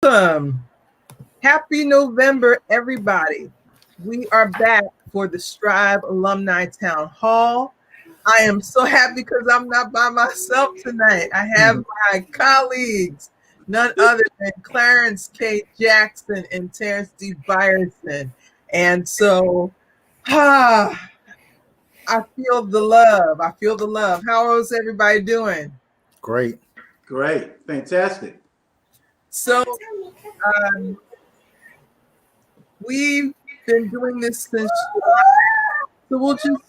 Welcome. Happy November, everybody. We are back for the STRIVE Alumni Town Hall. I am so happy because I'm not by myself tonight. I have my colleagues, none other than Clarence K. Jackson and Terence Biasin. And so, I feel the love. I feel the love. How is everybody doing? Great. Fantastic. So, we've been doing this since July, so we'll just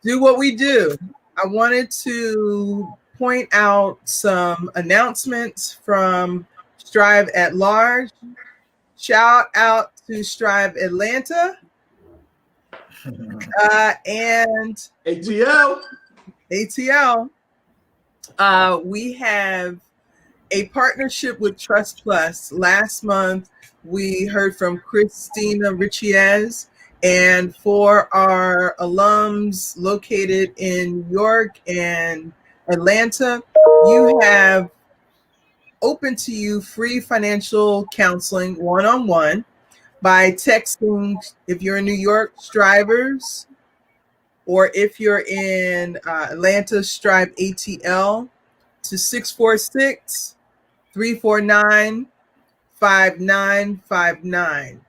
do what we do. I wanted to point out some announcements from STRIVE at Large. Shout out to STRIVE Atlanta and ATL. We have a partnership with Trust Plus. Last month, we heard from Christina Richiez, and for our alums located in New York and Atlanta, you have open to you free financial counseling one-on-one by texting, if you're in New York, Strivers, or if you're in Atlanta, Strive ATL, to 646-349-5959.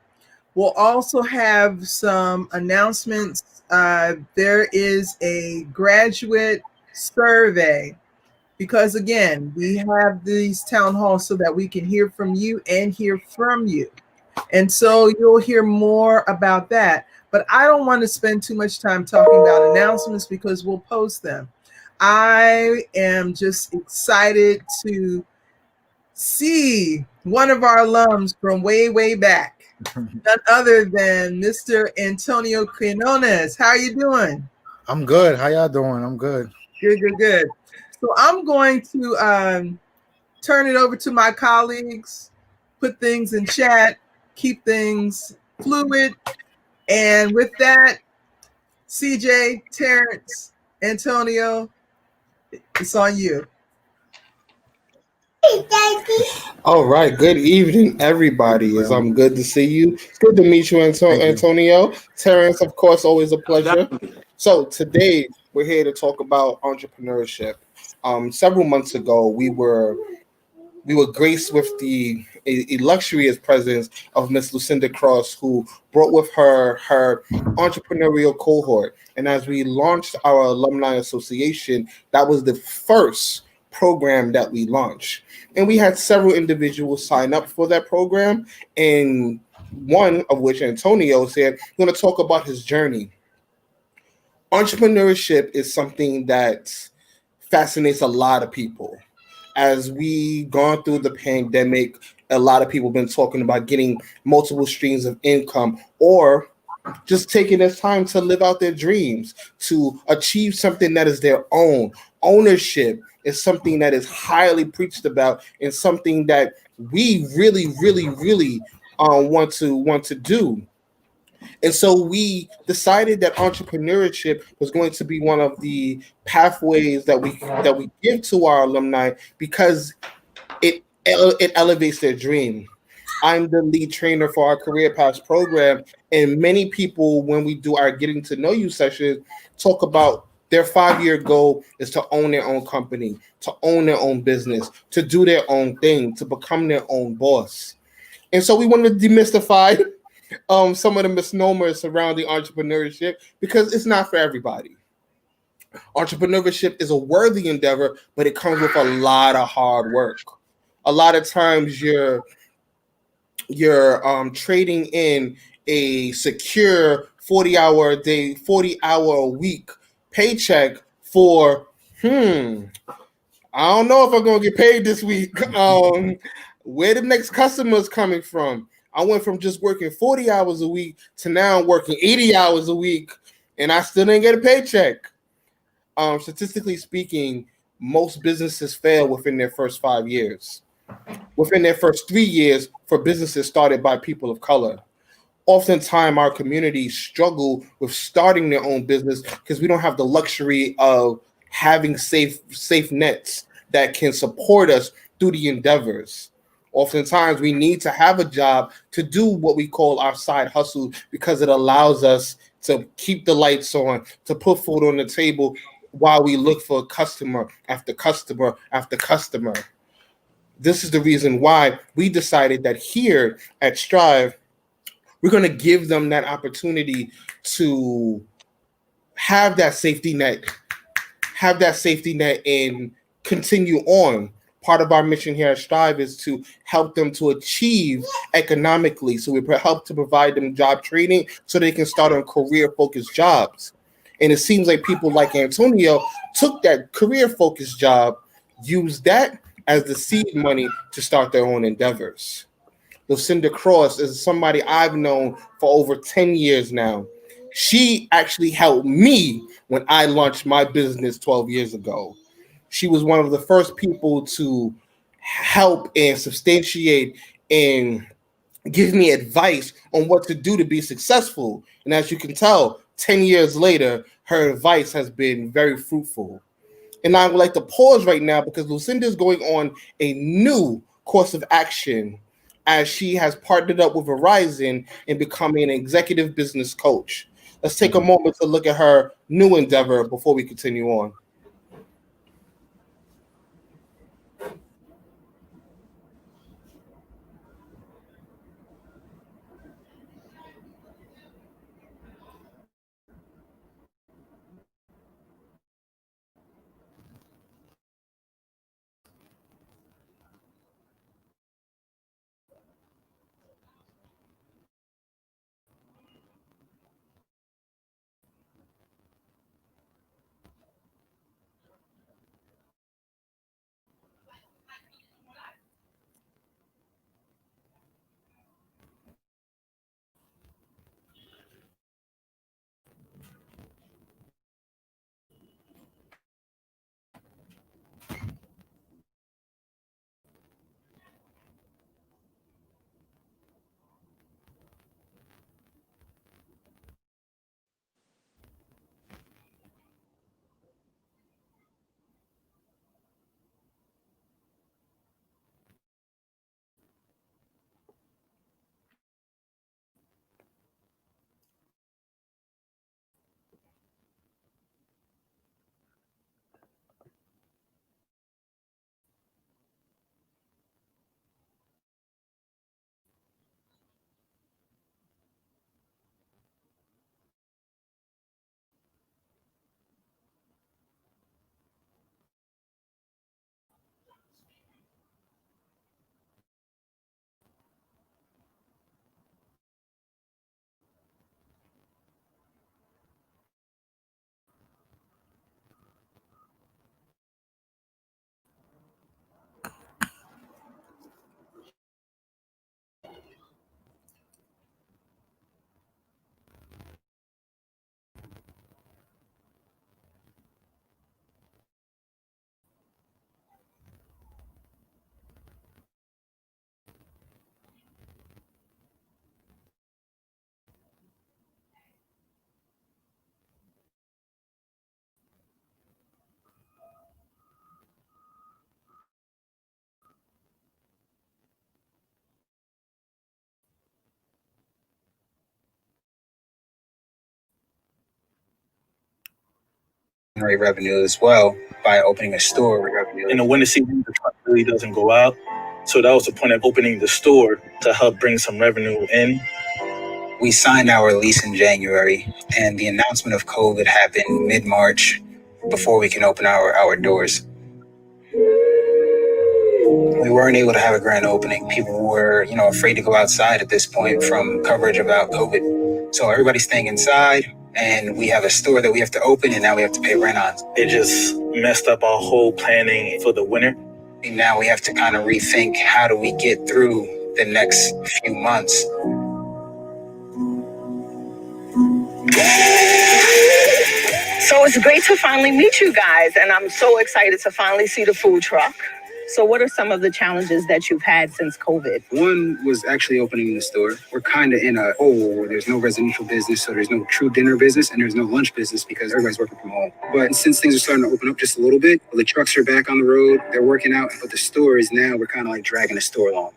We'll also have some announcements. There is a graduate survey because, again, we have these town halls so that we can hear from you and hear from you. And so you'll hear more about that. But I don't want to spend too much time talking about announcements because we'll post them. I am just excited to see one of our alums from way back. None other than Mr. Antonio Quinones. How are you doing? I'm good. How y'all doing? I'm good. Good. So I'm going to turn it over to my colleagues, put things in chat, keep things fluid. And with that, CJ, Terence, Antonio, it's on you. All right. Good evening, everybody. It's good to see you. It's good to meet you, Antonio. Terence, of course, always a pleasure. So today we're here to talk about entrepreneurship. Several months ago, we were graced with the illustrious presence of Miss Lucinda Cross, who brought with her entrepreneurial cohort. And as we launched our alumni association, that was the first program that we launched. And we had several individuals sign up for that program. And one of which, Antonio, said, we're going to talk about his journey. Entrepreneurship is something that fascinates a lot of people. As we gone through the pandemic, a lot of people have been talking about getting multiple streams of income or just taking this time to live out their dreams, to achieve something that is their own. Ownership is something that is highly preached about and something that we really want to do. And so we decided that entrepreneurship was going to be one of the pathways that we give to our alumni because it elevates their dream. I'm the lead trainer for our Career Paths program, and many people, when we do our getting to know you sessions, talk about their 5-year goal is to own their own company, to own their own business, to do their own thing, to become their own boss. And so we wanted to demystify some of the misnomers surrounding entrepreneurship because it's not for everybody. Entrepreneurship is a worthy endeavor, but it comes with a lot of hard work. A lot of times you're trading in a secure 40-hour a day, 40-hour a week paycheck for I don't know if I'm gonna get paid this week. Where the next customer is coming from? I went from just working 40 hours a week to now working 80 hours a week, and I still didn't get a paycheck. Statistically speaking, most businesses fail within their first 5 years. Within their first 3 years for businesses started by people of color. Oftentimes, our communities struggle with starting their own business because we don't have the luxury of having safe nets that can support us through the endeavors. Oftentimes, we need to have a job to do what we call our side hustle because it allows us to keep the lights on, to put food on the table while we look for customer after customer after customer. This is the reason why we decided that here at Strive, we're going to give them that opportunity to have that safety net, and continue on. Part of our mission here at Strive is to help them to achieve economically. So we help to provide them job training so they can start on career-focused jobs. And it seems like people like Antonio took that career-focused job, used that as the seed money to start their own endeavors. Lucinda Cross is somebody I've known for over 10 years now. She actually helped me when I launched my business 12 years ago. She was one of the first people to help and substantiate and give me advice on what to do to be successful. And as you can tell, 10 years later, her advice has been very fruitful. And I would like to pause right now because Lucinda is going on a new course of action as she has partnered up with Verizon in becoming an executive business coach. Let's take a moment to look at her new endeavor before we continue on. Generate revenue as well by opening a store. In the winter season, the truck really doesn't go out. So that was the point of opening the store to help bring some revenue in. We signed our lease in January, and the announcement of COVID happened mid-March before we can open our doors. We weren't able to have a grand opening. People were, afraid to go outside at this point from coverage about COVID. So everybody's staying inside, and we have a store that we have to open, and now we have to pay rent on. It just messed up our whole planning for the winter. And now we have to kind of rethink, how do we get through the next few months? So it's great to finally meet you guys, and I'm so excited to finally see the food truck. So what are some of the challenges that you've had since COVID? One was actually opening the store. We're kind of in a hole where there's no residential business, so there's no true dinner business, and there's no lunch business because everybody's working from home. But since things are starting to open up just a little bit, the trucks are back on the road, they're working out, but the store is now, we're kind of like dragging the store along.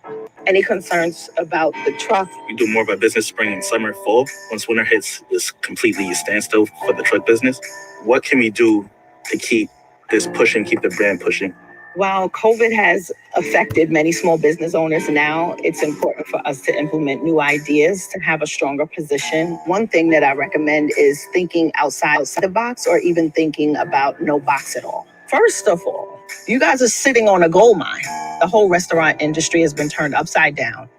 Any concerns about the truck? We do more of a business spring and summer, fall. Once winter hits, it's completely a standstill for the truck business. What can we do to keep this pushing, keep the brand pushing? While COVID has affected many small business owners now, it's important for us to implement new ideas to have a stronger position. One thing that I recommend is thinking outside the box, or even thinking about no box at all. First of all, you guys are sitting on a gold mine. The whole restaurant industry has been turned upside down.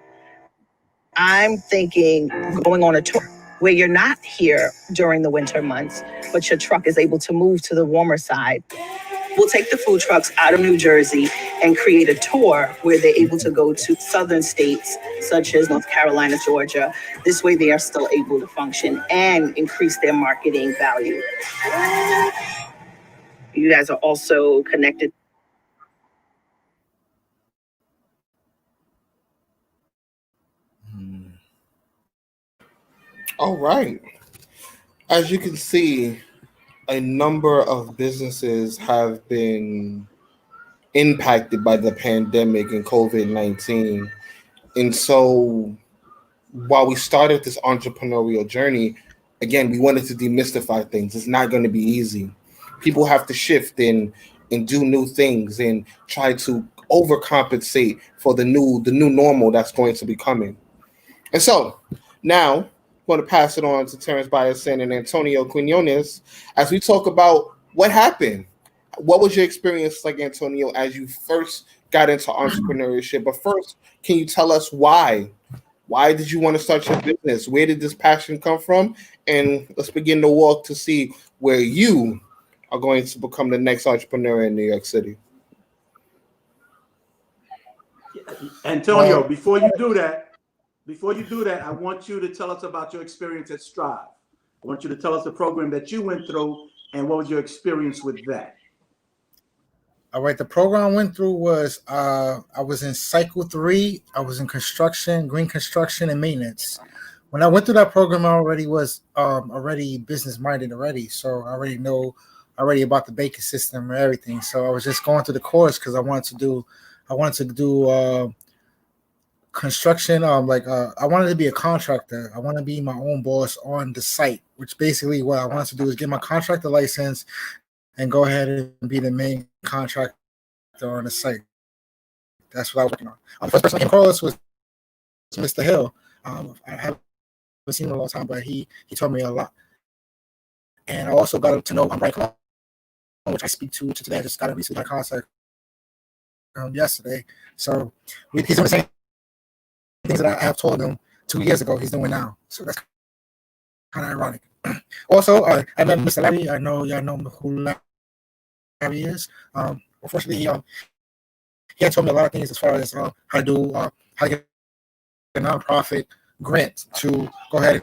I'm thinking going on a tour where you're not here during the winter months, but your truck is able to move to the warmer side. We'll take the food trucks out of New Jersey and create a tour where they're able to go to southern states such as North Carolina, Georgia. This way they are still able to function and increase their marketing value. You guys are also connected. All right. As you can see, a number of businesses have been impacted by the pandemic and COVID-19. And so while we started this entrepreneurial journey, again, we wanted to demystify things. It's not going to be easy. People have to shift and do new things and try to overcompensate for the new normal that's going to be coming. And so now I'm going to pass it on to Terence Biasin and Antonio Quinones as we talk about what happened. What was your experience like, Antonio, as you first got into entrepreneurship? But first, can you tell us why? Why did you want to start your business? Where did this passion come from? And let's begin to walk to see where you are going to become the next entrepreneur in New York City. Antonio, before you do that, I want you to tell us about your experience at STRIVE. I want you to tell us the program that you went through and what was your experience with that. All right, the program I went through was I was in cycle 3. I was in construction, green construction, and maintenance. When I went through that program, I already was already business minded already, so I already know about the banking system and everything. So I was just going through the course because I wanted to do construction. I wanted to be a contractor. I want to be my own boss on the site, which basically what I wanted to do is get my contractor license and go ahead and be the main contractor on the site. That's what I was working on. The first person I came across was Mr. Hill. I haven't seen him in a long time, but he told me a lot. And I also got to know Brian Clark, which I speak to today. I just got to receive my contact yesterday. So he's doing the same things that I have told him 2 years ago he's doing now. So that's kind of ironic. Also, I met Mr. Larry. I know y'all know who Larry is. Unfortunately, he had told me a lot of things as far as how to get a nonprofit grant to go ahead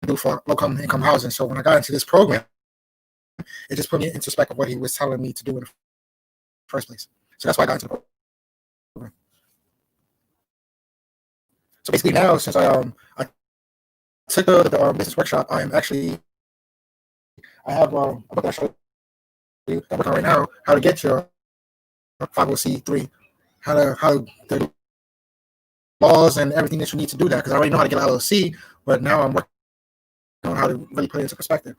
and do for low income housing. So when I got into this program, it just put me into respect of what he was telling me to do in the first place. So that's why I got into the program. So basically now, since I took the business workshop, I have a book that I show you that I'm working on right now, how to get your 501c3, how the laws and everything that you need to do that, because I already know how to get an LLC, but now I'm working on how to really put it into perspective.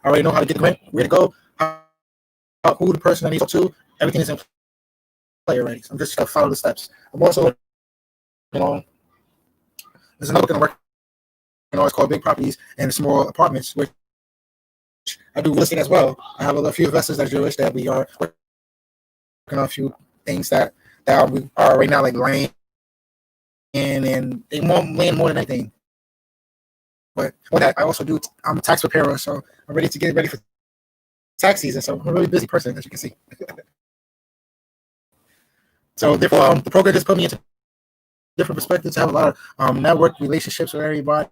I already know how to get the grant, where to go, who the person I need to talk to, everything is in play already. So I'm just going to follow the steps. I'm also, there's another book I'm working on, it's called Big Properties and Small Apartments, which I do real estate as well. I have a few investors that are Jewish that we are working on a few things that we are right now, like land, and they land more than anything. But with that, I also I'm a tax preparer, so I'm ready to get ready for tax season. So I'm a really busy person, as you can see. So therefore, the program just put me into different perspectives. I have a lot of network relationships with everybody.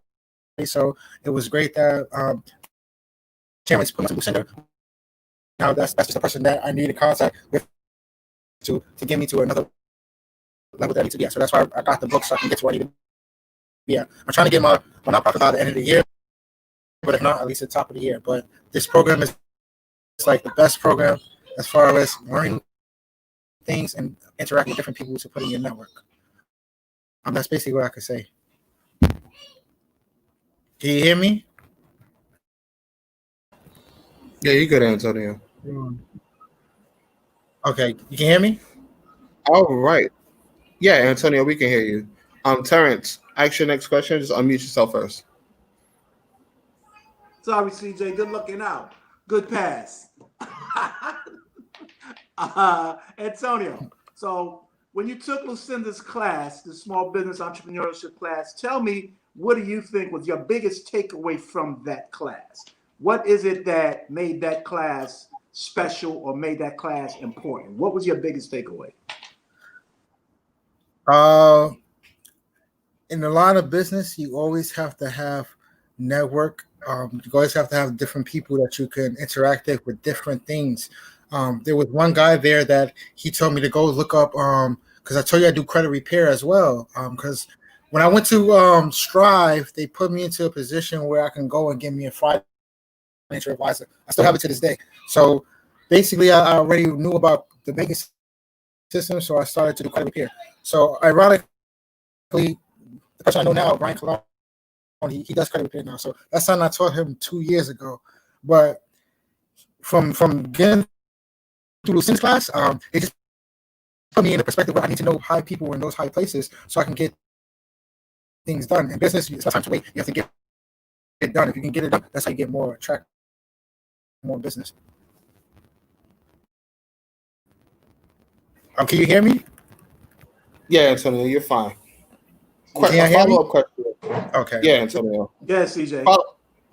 So it was great that Terence put me to Lucinda. Now that's just a person that I need to contact with to get me to another level that I need to be at. So that's why I got the book so I can get to where I need to be at. I'm trying to get my nonprofit by the end of the year, but if not, at least at the top of the year. But this program is like the best program as far as learning things and interacting with different people to put in your network. That's basically what I could say. Can you hear me? Yeah, you're good, Antonio. Okay, you can hear me? All right. Yeah, Antonio, we can hear you. Terence, ask your next question. Just unmute yourself first. Sorry, CJ. Good looking out. Good pass. Antonio, so when you took Lucinda's class, the small business entrepreneurship class, tell me, what do you think was your biggest takeaway from that class? What is it that made that class special or made that class important? What was your biggest takeaway? In a lot of business, you always have to have network. You always have to have different people that you can interact with different things. There was one guy there that he told me to go look up, because I told you I do credit repair as well. Because when I went to Strive, they put me into a position where I can go and get me a financial advisor. I still have it to this day. So basically, I already knew about the banking system, so I started to do credit repair. So ironically, the person I know now, Brian Colon, he does credit repair now. So that's something I taught him 2 years ago. But from getting through Lucinda's class, it just put me in the perspective where I need to know high people in those high places so I can get things done. In business, it's not time to wait. You have to get it done. If you can get it done, that's how you get more business. Can you hear me? Yeah, Antonio, you're fine. A follow-up question. Okay. Yeah, Antonio. Yeah, CJ.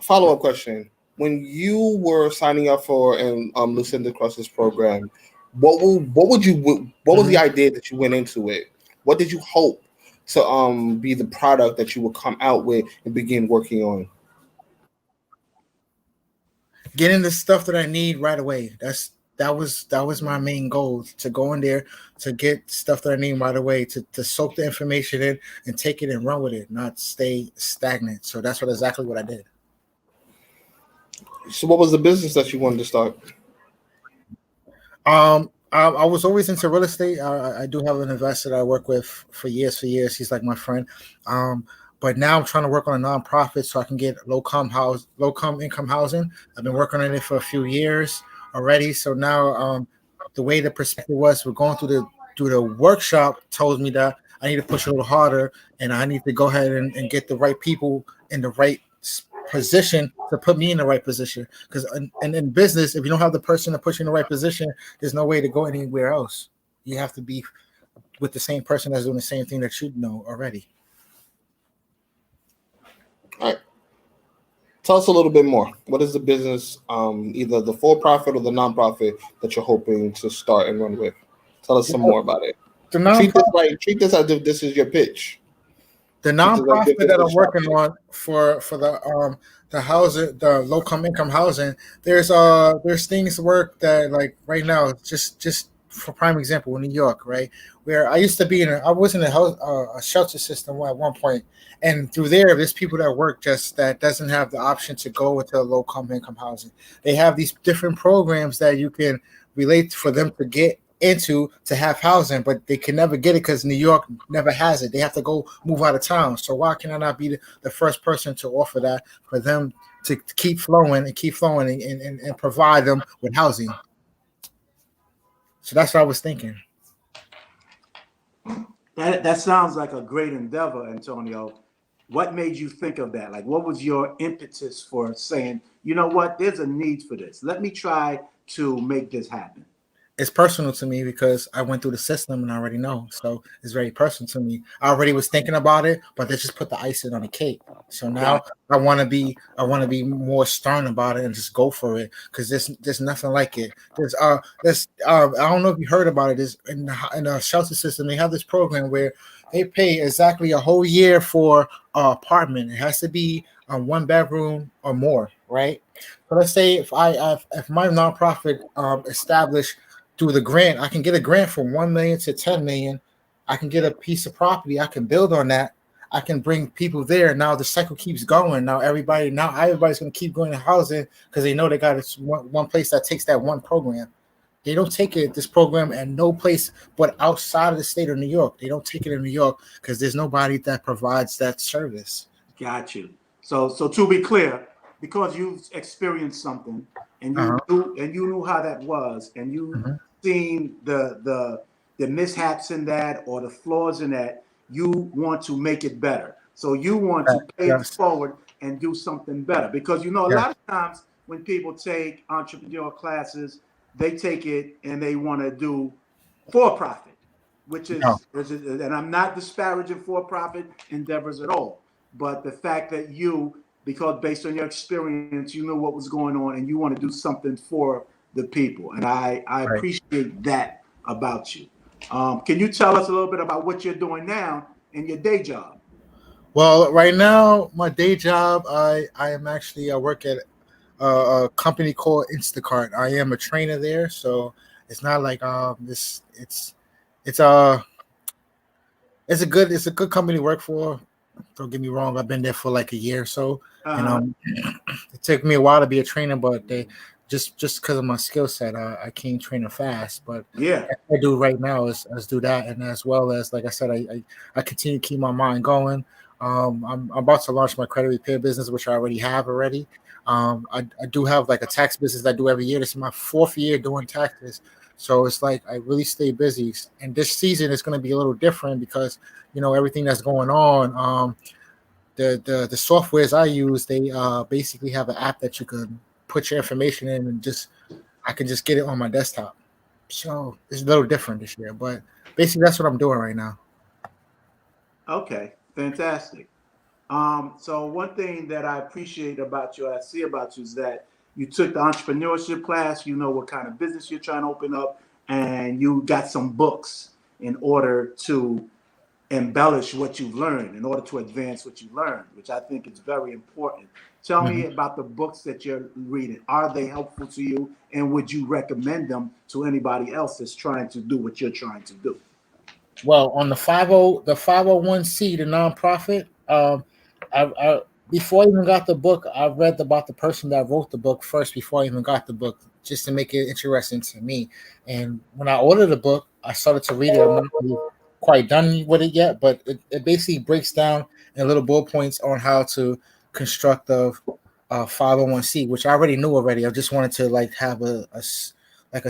Follow-up question. When you were signing up for Lucinda Cross's program, what was the idea that you went into it? What did you hope to be the product that you would come out with and begin working on? Getting the stuff that I need right away. That was my main goal, to go in there to get stuff that I need right away, to soak the information in and take it and run with it, not stay stagnant. So that's exactly what I did. So what was the business that you wanted to start? I was always into real estate. I do have an investor that I work with for years. He's like my friend. But now I'm trying to work on a nonprofit so I can get low income housing. I've been working on it for a few years already. So now the way the perspective was, we're going through the workshop, told me that I need to push a little harder and I need to go ahead and get the right people in the right position to put me in the right position. Because in business, if you don't have the person to put you in the right position, there's no way to go anywhere else. You have to be with the same person that's doing the same thing that you know already. All right. Tell us a little bit more. What is the business, either the for-profit or the nonprofit, that you're hoping to start and run with? Tell us some more about it. Treat this as if this is your pitch. The nonprofit that I'm working on for the housing, the low income housing, there's things work that, like right now, just for prime example, in New York, right, where I used to be I was in a shelter system at one point, and through there's people that work just that doesn't have the option to go into low income housing. They have these different programs that you can relate for them to get into to have housing, but they can never get it because New York never has it. They have to go move out of town. So why can I not be the first person to offer that for them to keep flowing and provide them with housing? So that's what I was thinking. That sounds like a great endeavor, Antonio. What made you think of that? Like, what was your impetus for saying, you know what, there's a need for this. Let me try to make this happen. It's personal to me because I went through the system and I already know. So it's very personal to me. I already was thinking about it, but they just put the icing on the cake. So now I want to be more stern about it and just go for it, because there's nothing like it. I don't know if you heard about it. There's in the shelter system, they have this program where they pay exactly a whole year for an apartment. It has to be 1 bedroom or more, right? So let's say if my nonprofit established through the grant, I can get a grant from 1 million to 10 million. I can get a piece of property. I can build on that. I can bring people there. Now the cycle keeps going. Now everybody's going to keep going to housing because they know they got one place that takes that one program. They don't take this program at no place but outside of the state of New York. They don't take it in New York because there's nobody that provides that service. Got you. So to be clear, because you've experienced something and you knew how that was, and you seen the mishaps in that or the flaws in that, you want to make it better. So you want to pay it forward and do something better. Because a lot of times when people take entrepreneurial classes, they take it and they want to do for-profit, which is, and I'm not disparaging for-profit endeavors at all, but the fact that because based on your experience, you knew what was going on and you want to do something for the people. And I appreciate that about you. Can you tell us a little bit about what you're doing now in your day job? Well, right now, my day job, I am actually, I work at a company called InstaCart. I am a trainer there, so it's not like this. It's a good company to work for. Don't get me wrong. I've been there for like a year or so. It took me a while to be a trainer, but they just because of my skill set, I can't train fast. But yeah, what I do right now is do that, and as well as, like I said, I continue to keep my mind going. I'm about to launch my credit repair business, which I already have already. I do have like a tax business I do every year. This is my 4th year doing taxes. So it's like I really stay busy. And this season is going to be a little different because, everything that's going on. The softwares I use, they basically have an app that you can put your information in and I can just get it on my desktop. So it's a little different this year. But basically that's what I'm doing right now. Okay, fantastic. So one thing that I appreciate about you, I see about you, is that you took the entrepreneurship class. You know what kind of business you're trying to open up, and you got some books in order to embellish what you've learned, in order to advance what you learned, which I think is very important. Tell me about the books that you're reading. Are they helpful to you, and would you recommend them to anybody else that's trying to do what you're trying to do? Well, on the 501c, the nonprofit, I before I even got the book, I read about the person that wrote the book first before I even got the book, just to make it interesting to me. And when I ordered the book, I started to read it. I'm not really quite done with it yet, but it basically breaks down in little bullet points on how to construct a 501c, which I already knew already. I just wanted to like have a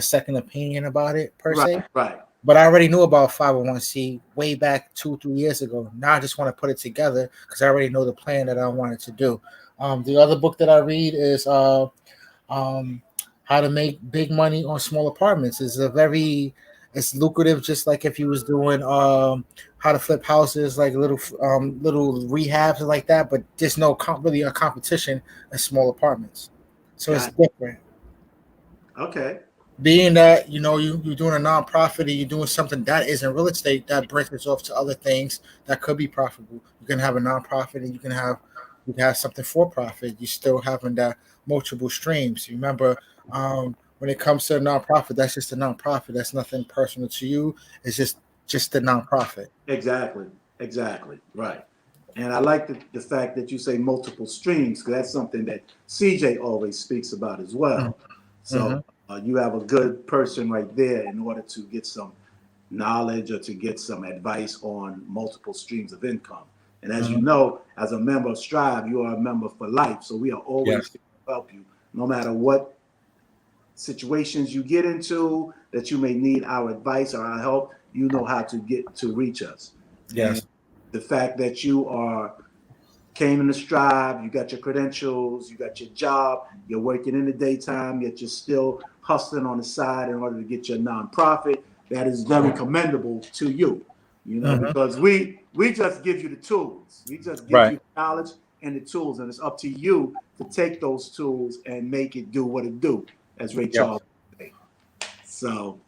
second opinion about it per se. Right. But I already knew about 501c way back 2-3 years ago. Now I just want to put it together because I already know the plan that I wanted to do. The other book that I read is How to Make Big Money on Small Apartments. It's lucrative, just like if you was doing how to flip houses, like little rehabs and like that. But there's no really a competition in small apartments, so it's different. Okay. Being that you're doing a nonprofit and you're doing something that isn't real estate, that branches off to other things that could be profitable. You can have a nonprofit and you can have something for profit. You're still having that multiple streams. Remember, when it comes to a nonprofit, that's just a nonprofit. That's nothing personal to you. It's just a nonprofit. Exactly. Right. And I like the fact that you say multiple streams, because that's something that CJ always speaks about as well. So you have a good person right there in order to get some knowledge or to get some advice on multiple streams of income. And as you know, as a member of STRIVE, you are a member for life. So we are always here to help you, no matter what situations you get into that you may need our advice or our help. You know how to get to reach us. Yes. And the fact that you came in the STRIVE, you got your credentials, you got your job, you're working in the daytime, yet you're still hustling on the side in order to get your nonprofit. That is very commendable to you, because we just give you the tools. We just give you the knowledge and the tools, and it's up to you to take those tools and make it do what it do, as Ray Charles would say. So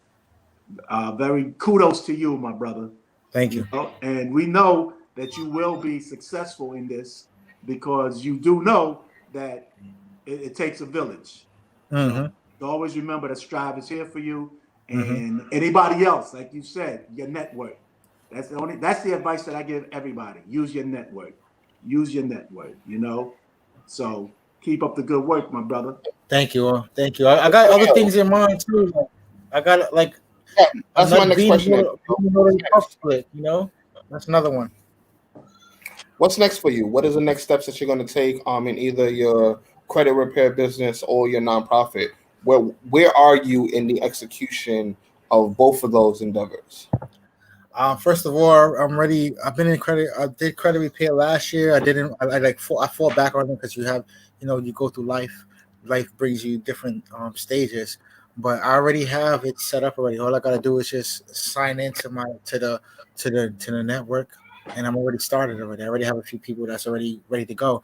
very kudos to you, my brother. Thank you. And we know that you will be successful in this, because you do know that it takes a village. So always remember that STRIVE is here for you. And anybody else, like you said, your network. That's the advice that I give everybody. Use your network. Use your network, you know. So keep up the good work, my brother. Thank you. Thank you. I got other things in mind too. I got like that's my next question. Split, you know, that's another one. What's next for you? What is the next steps that you're going to take in either your credit repair business or your nonprofit? Where are you in the execution of both of those endeavors? First of all, I'm ready. I've been in credit. I did credit repair last year. I didn't. I fall back on it because you have, you go through life. Life brings you different stages. But I already have it set up already. All I gotta do is just sign into the network, and I'm already started already. I already have a few people that's already ready to go.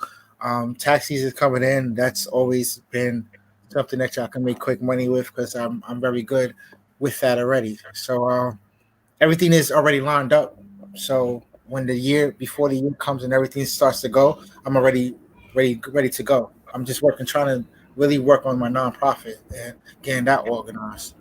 Tax season is coming in. That's always been something that y'all can make quick money with because I'm very good with that already. So everything is already lined up. So when before the year comes and everything starts to go, I'm already ready to go. I'm just trying to really work on my nonprofit and getting that organized.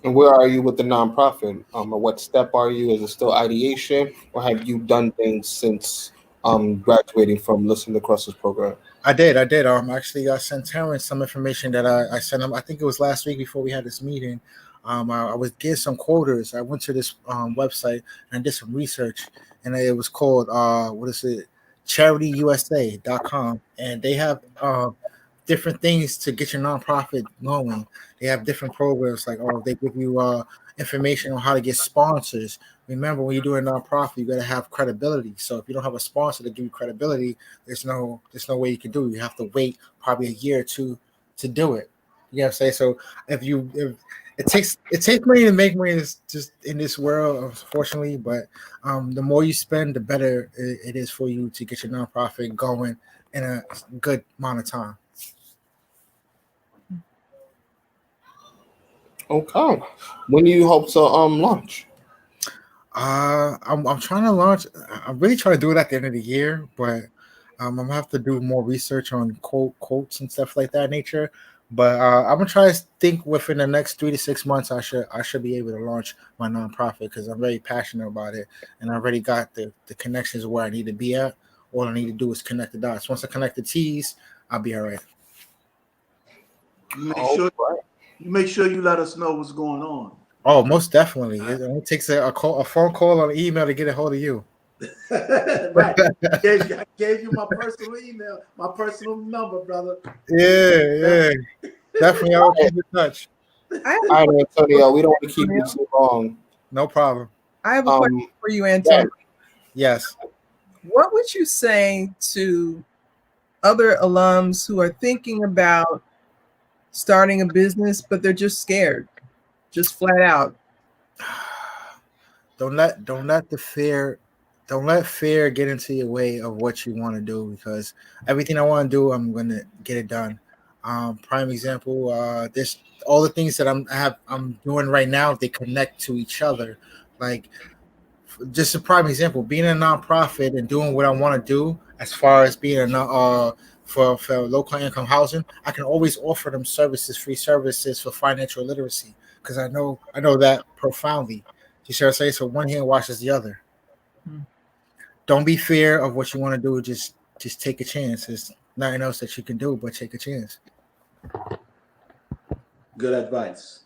And where are you with the nonprofit? Or what step are you? Is it still ideation, or have you done things since graduating from Lucinda Cross's program? I did. Actually, I sent Terence some information that I sent him. I think it was last week before we had this meeting. I was getting some quotas. I went to this website and did some research, and it was called charityusa.com, and they have different things to get your nonprofit going. They have different programs like they give you information on how to get sponsors. Remember, when you do a nonprofit, you got to have credibility. So if you don't have a sponsor to give you credibility, there's no way you can do it. You have to wait probably a year or two to do it. You know what I'm saying? So if it takes money to make money just in this world, unfortunately. But the more you spend, the better it is for you to get your nonprofit going in a good amount of time. Okay. When do you hope to launch? I'm trying to launch. I'm really trying to do it at the end of the year, but I'm gonna have to do more research on quotes and stuff like that nature. But I'm gonna try to think within the next 3 to 6 months. I should be able to launch my nonprofit because I'm very passionate about it, and I already got the connections where I need to be at. All I need to do is connect the dots. Once I connect the T's, I'll be all right. You make sure you let us know what's going on. Oh, most definitely. It only takes a phone call, or an email to get a hold of you. Right. I gave you my personal email, my personal number, brother. Yeah. Definitely. I'll keep in touch. All right, Antonio, we don't want to keep you too long. No problem. I have a question for you, Antonio. Yes. What would you say to other alums who are thinking about starting a business, but they're just scared, just flat out? Don't let fear get into your way of what you want to do, because everything I want to do, I'm going to get it done. Prime example, this all the things that I'm doing right now, they connect to each other. Like, just a prime example, being a nonprofit and doing what I want to do as far as being for local income housing, I can always offer them free services for financial literacy, because I know that profoundly. You see what I'm saying? So one hand washes the other. Don't be fear of what you want to do. Just take a chance. There's nothing else that you can do but take a chance. Good advice.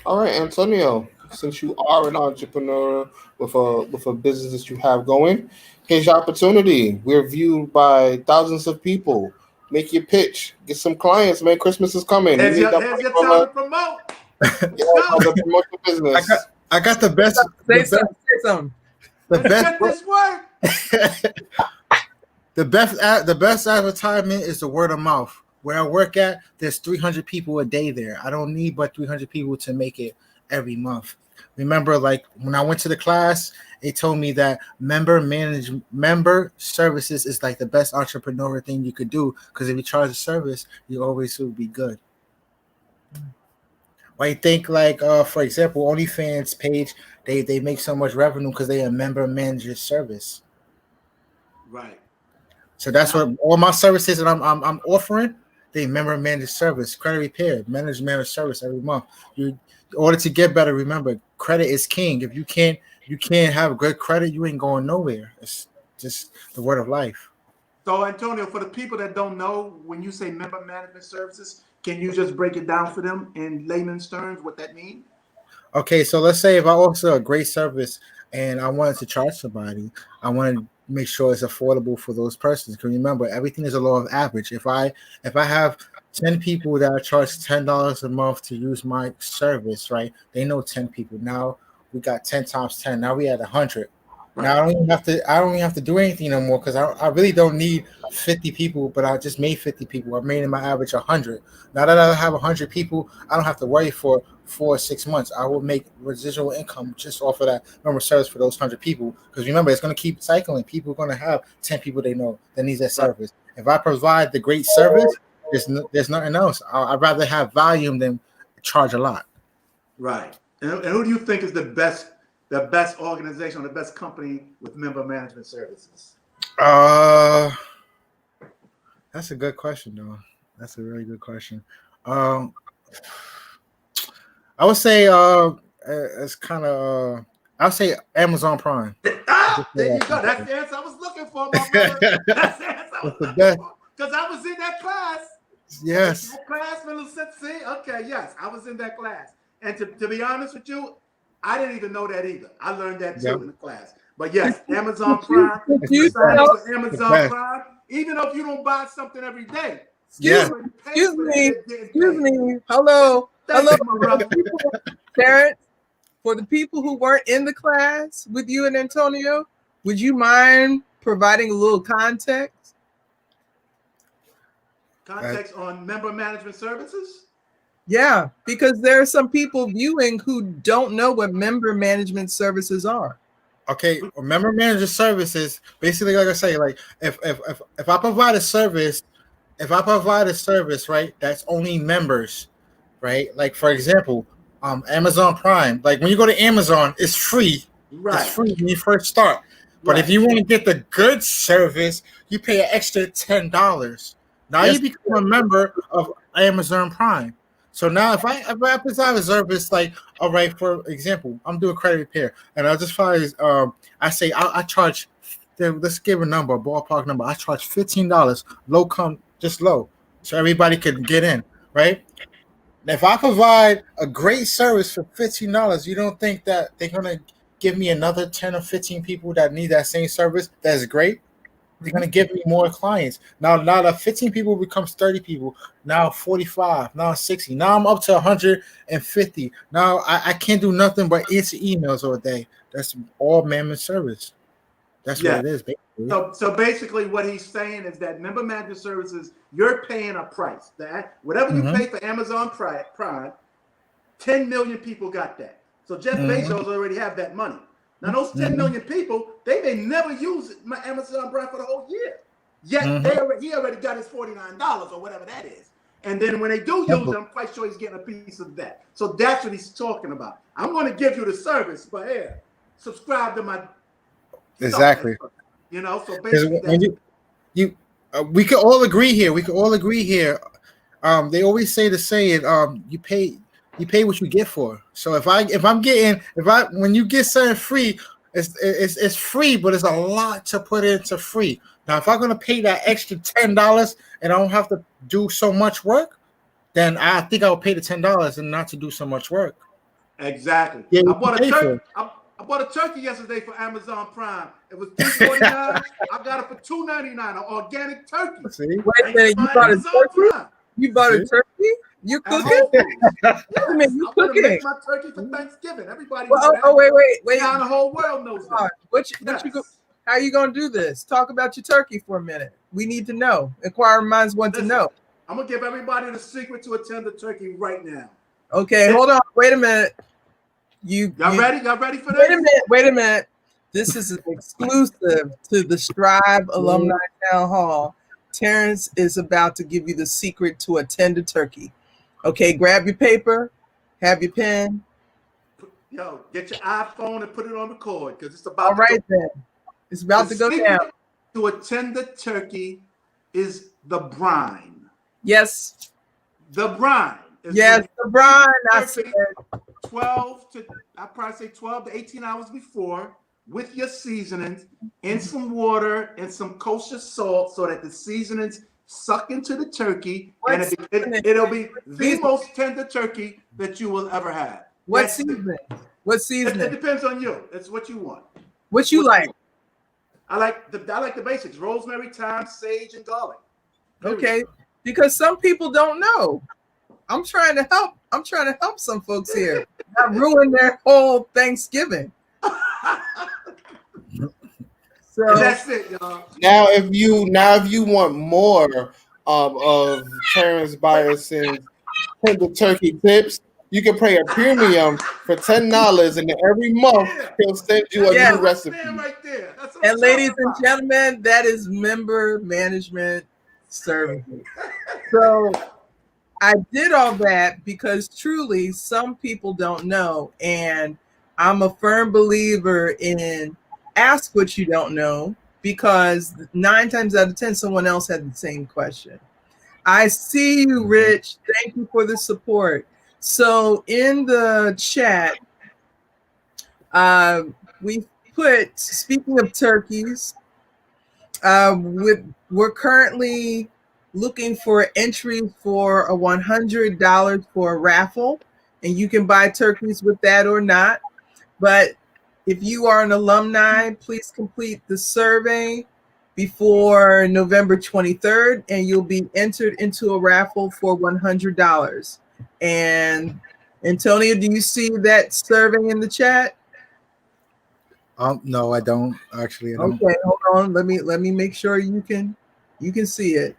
All right, Antonio, since you are an entrepreneur with a business that you have going, here's your opportunity. We're viewed by thousands of people. Make your pitch. Get some clients, man. Christmas is coming. Here's your time to promote. Promote your business. I got the best. Say something. The best. Get this work. The best advertisement is the word of mouth. Where I work at, there's 300 people a day there. I don't need but 300 people to make it every month. Remember, like when I went to the class, they told me that member services is like the best entrepreneurial thing you could do, because if you charge a service, you always will be good. Why you think, like for example, OnlyFans page, they make so much revenue because they are member managed service. Right. So that's what all my services that I'm offering. They member managed service, credit repair, managed service every month. In order to get better, remember credit is king. If you can't have good credit, you ain't going nowhere. It's just the word of life. So Antonio, for the people that don't know, when you say member management services, can you just break it down for them in layman's terms what that means? Okay, so let's say if I offer a great service and I wanted to charge somebody, I want to make sure it's affordable for those persons. Because remember, everything is a law of average. If I have 10 people that are charged $10 a month to use my service, right? They know 10 people. Now we got 10 times 10. Now we at 100. Right. Now I don't even have to do anything no more because I really don't need 50 people, but I just made 50 people. I made in my average 100. Now that I have 100 people, I don't have to worry for 4 or 6 months. I will make residual income just off of that member service for those 100 people. Because remember, it's going to keep cycling. People are going to have 10 people they know that needs that service. If I provide the great service, there's nothing else. I'd rather have volume than charge a lot. Right. And who do you think is the best organization, or the best company with member management services? That's a good question, though. That's a really good question. I would say it's kind of I would say Amazon Prime. There you go. That's the answer I was looking for, my brother. That's the answer I was looking for. Because I was in that class. Yes. That class, see? Okay, yes, I was in that class. And to be honest with you, I didn't even know that either. I learned that too in the class. But yes, Amazon Prime. You sign up for Amazon Prime, even if you don't buy something every day. Excuse me. Hello. Terence, for the people who weren't in the class with you and Antonio, would you mind providing a little context? Context on member management services? Yeah, because there are some people viewing who don't know what member management services are. Okay, member management services, basically, like I say, like if I provide a service, right, that's only members, right? Like for example, Amazon Prime. Like when you go to Amazon, it's free. Right. It's free when you first start. But if you want to get the good service, you pay an extra $10. Now you become a member of Amazon Prime. So now if I provide a service, like, all right, for example, I'm doing credit repair, and I'll just find I say I charge, let's give a number, a ballpark number. I charge $15, just low, so everybody can get in, right? Now, if I provide a great service for $15, you don't think that they're gonna give me another 10 or 15 people that need that same service? That's great. They're going to give me more clients. Now that 15 people becomes 30 people. Now 45. Now 60. Now I'm up to 150. Now I can't do nothing but answer emails all day. That's all management service. That's what it is, basically. So basically what he's saying is that member management services, you're paying a price. That whatever you pay for Amazon Prime, 10 million people got that. So Jeff Bezos already have that money. Now, those 10 million people, they may never use my Amazon Prime for the whole year. Yet he already got his $49 or whatever that is. And then when they do use it, I'm quite sure he's getting a piece of that. So that's what he's talking about. I'm going to give you the service, but here, subscribe to my exactly. Stuff. You know, so basically we can all agree here. They always say the saying, you pay what you get for. So when you get something free, it's free, but it's a lot to put into free. Now, if I'm gonna pay that extra $10 and I don't have to do so much work, then I think I'll pay the $10 and not to do so much work. Exactly. Yeah, I bought a turkey yesterday for Amazon Prime. It was $2.49. I got it for $2.99. An organic turkey. See? Wait a minute, you bought a turkey? You bought a turkey? You cooking? Yes. You cooking? I make my turkey for Thanksgiving. Everybody. Wait. Now the whole world knows that. How are you gonna do this? Talk about your turkey for a minute. We need to know. Inquiring minds want to know. I'm gonna give everybody the secret to attend the turkey right now. Okay, hold on. Wait a minute. Y'all ready? Y'all ready for this? Wait a minute. This is an exclusive to the STRIVE Alumni Town Hall. Terence is about to give you the secret to attend a turkey. Okay, grab your paper, have your pen. Yo, get your iPhone and put it on the cord because it's about. All right then. It's about to go down. to a tender turkey is the brine. Yes. The brine. Is Yes, the brine. I said. 12 to, I probably say 12 to 18 hours before, with your seasonings, in some water and some kosher salt, so that the seasonings suck into the turkey, and it'll be the most tender turkey that you will ever have. What seasoning? What seasoning? It depends on you. It's what you want. What you like? I like the basics: rosemary, thyme, sage, and garlic. Period. Okay, because some people don't know. I'm trying to help. I'm trying to help some folks here. Not ruin their whole Thanksgiving. So and that's it, y'all. Now, if you want more of Terence Biasin's tender turkey tips, you can pay a premium for $10, and then every month he'll send you a new recipe. Right there. And ladies and gentlemen, that is member management services. So I did all that because truly some people don't know. And I'm a firm believer in ask what you don't know, because 9 times out of 10, someone else had the same question. I see you, Rich. Thank you for the support. So in the chat, we put, speaking of turkeys, we're currently looking for entries for a $100 for a raffle, and you can buy turkeys with that or not. But if you are an alumni, please complete the survey before November 23rd, and you'll be entered into a raffle for $100. And Antonio, do you see that survey in the chat? No, I don't. Actually, I don't. Okay, hold on. Let me make sure you can see it.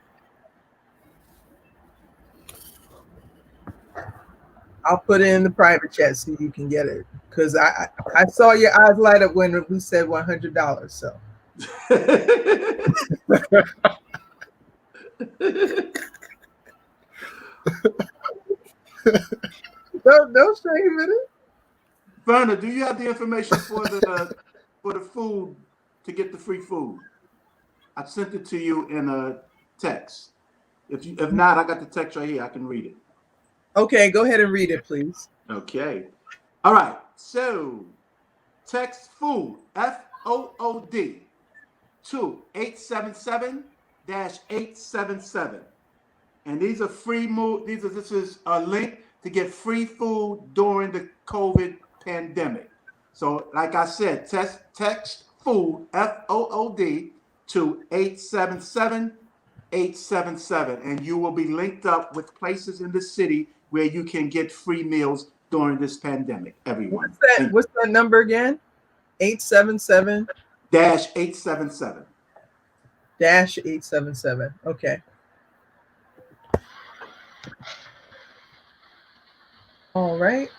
I'll put it in the private chat so you can get it, because I saw your eyes light up when we said $100. So don't shame it. Verna, do you have the information for the food to get the free food? I sent it to you in a text. If not, I got the text right here. I can read it. Okay, go ahead and read it, please. Okay. All right. So text food, FOOD, to 877-877. And these are free move. This is a link to get free food during the COVID pandemic. So, like I said, text food, FOOD, to 877-877, and you will be linked up with places in the city where you can get free meals during this pandemic. Everyone. What's that number again? 877-877. -877. Okay. All right.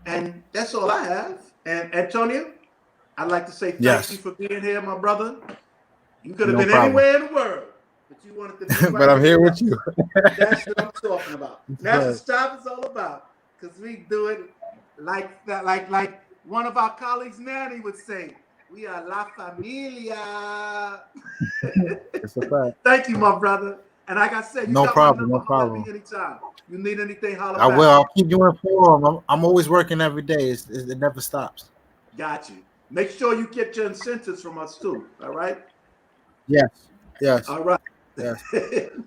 And that's all I have. And Antonio, I'd like to say thank you for being here, my brother. You could have been anywhere in the world, but you wanted to be right. But I'm here with you. That's what I'm talking about. That's what STRIVE is all about. Because we do it like that, like one of our colleagues, Nanny, would say, we are La Familia. It's a fact. Thank you, my brother. And like I said, you no got problem, my number, no problem. Anytime you need anything, holler I back. will. I'll keep you informed. I'm always working every day. It never stops. Got you. Make sure you get your incentives from us too. All right. Yes. Yes. All right. Yes. Good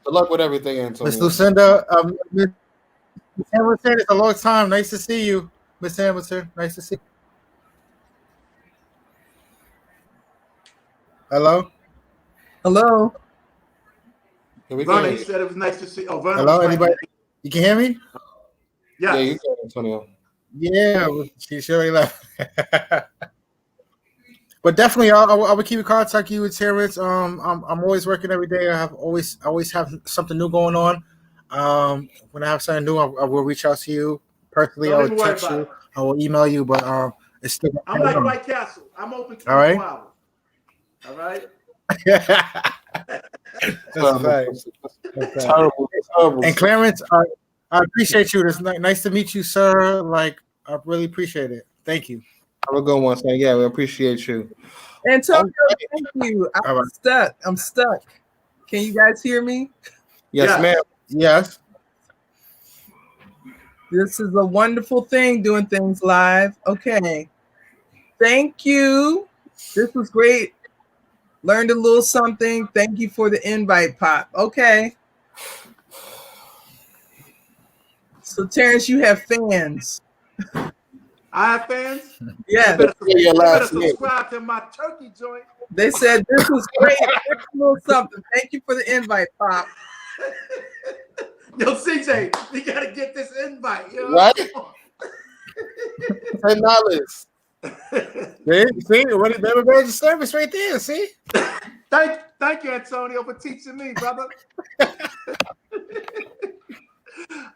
luck with everything, Antonio. Miss Lucinda, Miss Hamilton, it's a long time. Nice to see you, Miss Hamilton. Nice to see you. Hello. Hello. Verna, he said it was nice to see. Oh, Verna. Hello, anybody? You can hear me? Yes. Yeah, you can, Antonio. Yeah, she already left. But definitely, I will keep in contact you with Terence. I'm always working every day. I always have something new going on. When I have something new, I will reach out to you personally. I will text you. I will email you. But it's still. I'm like White Castle. I'm open 24 hours. All right. That's terrible. And Clarence, I appreciate you. It's nice to meet you, sir. Like, I really appreciate it. Thank you. Have a good one, son. Yeah, we appreciate you. Antonio, thank you. I'm stuck. Can you guys hear me? Yes, ma'am. Yes. This is a wonderful thing, doing things live. Okay. Thank you. This was great. Learned a little something. Thank you for the invite, Pop. Okay. So, Terrence, you have fans. I have fans? Yeah. You better subscribe to my turkey joint. They said this was great. Here's a little something. Thank you for the invite, Pop. Yo, CJ, you gotta get this invite, yo. Right? $10. See, what is the service right there? See? Thank you, Antonio, for teaching me, brother.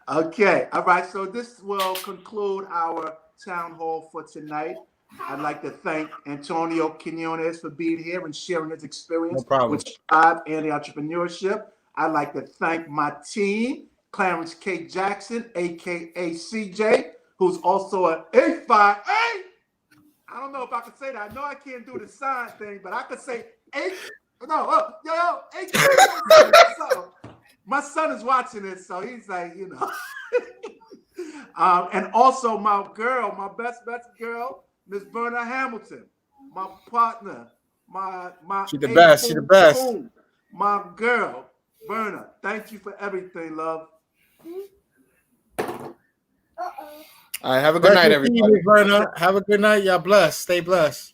Okay, all right. So this will conclude our town hall for tonight. I'd like to thank Antonio Quinones for being here and sharing his experience with STRIVE and the entrepreneurship. I'd like to thank my team, Clarence K. Jackson, aka CJ, who's also an A5A. I don't know if I can say that. I know I can't do the sign thing, but I could say so my son is watching this, so he's like, you know. And also my girl, my best girl, Miss Berna Hamilton, my partner, my she's the best. She's the best. My girl, Berna. Thank you for everything, love. All right, have a good night, everybody. Berna. Have a good night. Y'all blessed. Stay blessed.